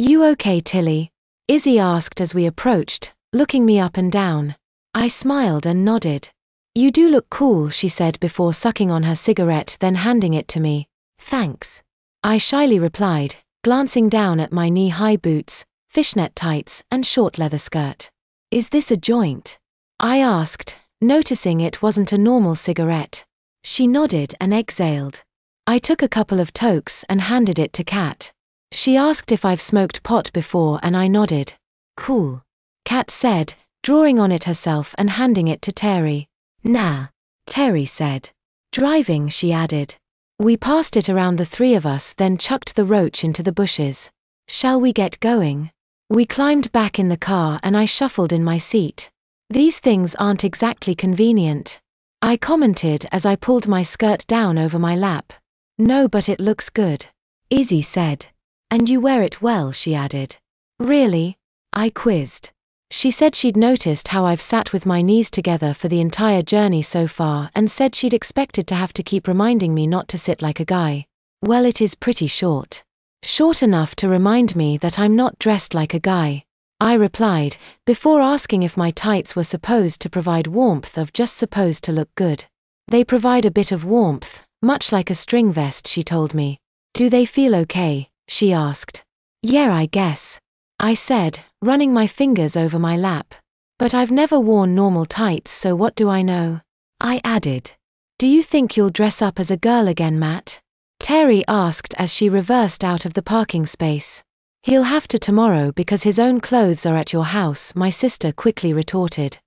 You okay, Tilly? Izzy asked as we approached, looking me up and down. I smiled and nodded. You do look cool, she said before sucking on her cigarette, then handing it to me. Thanks. I shyly replied, glancing down at my knee-high boots, fishnet tights, and short leather skirt. Is this a joint? I asked, noticing it wasn't a normal cigarette. She nodded and exhaled. I took a couple of tokes and handed it to Kat. She asked if I've smoked pot before and I nodded. Cool. Kat said, drawing on it herself and handing it to Terry. Nah. Terry said. Driving, she added. We passed it around the three of us, then chucked the roach into the bushes. Shall we get going? We climbed back in the car and I shuffled in my seat. These things aren't exactly convenient, I commented as I pulled my skirt down over my lap. No, but it looks good, Izzy said. And you wear it well, she added. Really? I quizzed. She said she'd noticed how I've sat with my knees together for the entire journey so far and said she'd expected to have to keep reminding me not to sit like a guy. Well, it is pretty short. Short enough to remind me that I'm not dressed like a guy, I replied, before asking if my tights were supposed to provide warmth or just supposed to look good. They provide a bit of warmth, much like a string vest, she told me. Do they feel okay? She asked. Yeah, I guess, I said, running my fingers over my lap. But I've never worn normal tights, so what do I know? I added. Do you think you'll dress up as a girl again, Matt? Terry asked as she reversed out of the parking space. He'll have to tomorrow because his own clothes are at your house, my sister quickly retorted.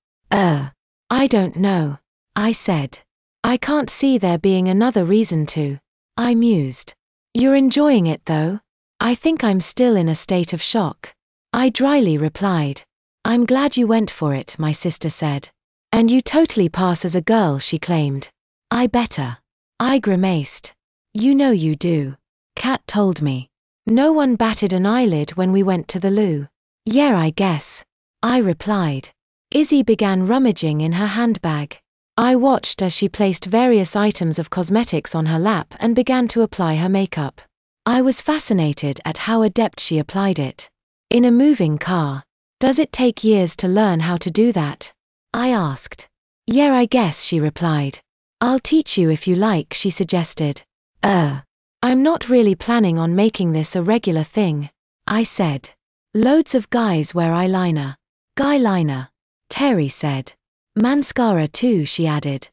I don't know, I said. I can't see there being another reason to. I mused. You're enjoying it though? I think I'm still in a state of shock, I dryly replied. I'm glad you went for it, my sister said. And you totally pass as a girl, she claimed. I better. I grimaced. You know you do, Kat told me. No one batted an eyelid when we went to the loo. Yeah, I guess, I replied. Izzy began rummaging in her handbag. I watched as she placed various items of cosmetics on her lap and began to apply her makeup. I was fascinated at how adept she applied it. In a moving car. Does it take years to learn how to do that? I asked. Yeah, I guess, she replied. I'll teach you if you like, she suggested. I'm not really planning on making this a regular thing, I said. Loads of guys wear eyeliner. Guy liner, Terry said. Mascara too, she added.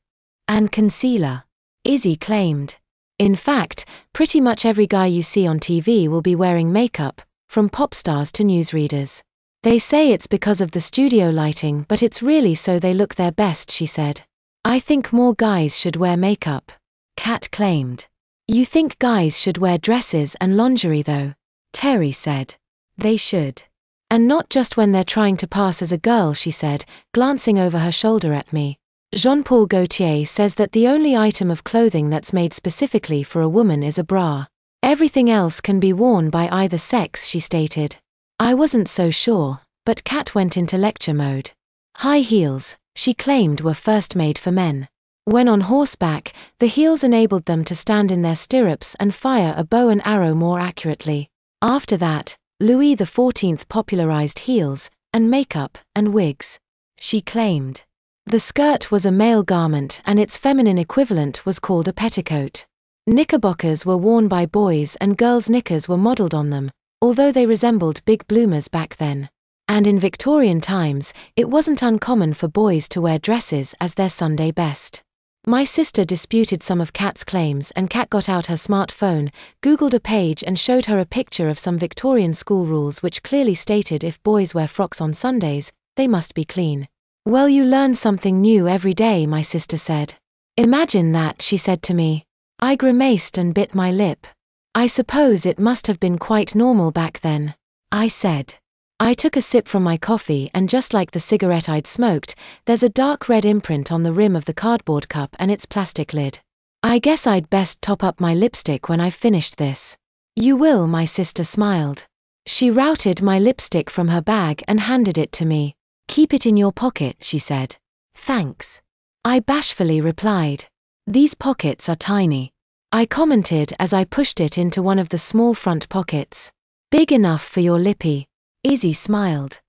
And concealer, Izzy claimed. In fact, pretty much every guy you see on TV will be wearing makeup, from pop stars to newsreaders. They say it's because of the studio lighting, but it's really so they look their best, she said. I think more guys should wear makeup, Kat claimed. You think guys should wear dresses and lingerie though? Terry said. They should. And not just when they're trying to pass as a girl, she said, glancing over her shoulder at me. Jean-Paul Gaultier says that the only item of clothing that's made specifically for a woman is a bra. Everything else can be worn by either sex, she stated. I wasn't so sure, but Kat went into lecture mode. High heels, she claimed, were first made for men. When on horseback, the heels enabled them to stand in their stirrups and fire a bow and arrow more accurately. After that, Louis XIV popularized heels, and makeup, and wigs, she claimed. The skirt was a male garment and its feminine equivalent was called a petticoat. Knickerbockers were worn by boys and girls' knickers were modeled on them, although they resembled big bloomers back then. And in Victorian times, it wasn't uncommon for boys to wear dresses as their Sunday best. My sister disputed some of Kat's claims and Kat got out her smartphone, Googled a page and showed her a picture of some Victorian school rules which clearly stated if boys wear frocks on Sundays, they must be clean. Well, you learn something new every day, my sister said. Imagine that, she said to me. I grimaced and bit my lip. I suppose it must have been quite normal back then, I said. I took a sip from my coffee and just like the cigarette I'd smoked, there's a dark red imprint on the rim of the cardboard cup and its plastic lid. I guess I'd best top up my lipstick when I've finished this. You will, my sister smiled. She routed my lipstick from her bag and handed it to me. Keep it in your pocket, she said. Thanks. I bashfully replied. These pockets are tiny, I commented as I pushed it into one of the small front pockets. Big enough for your lippy. Izzy smiled.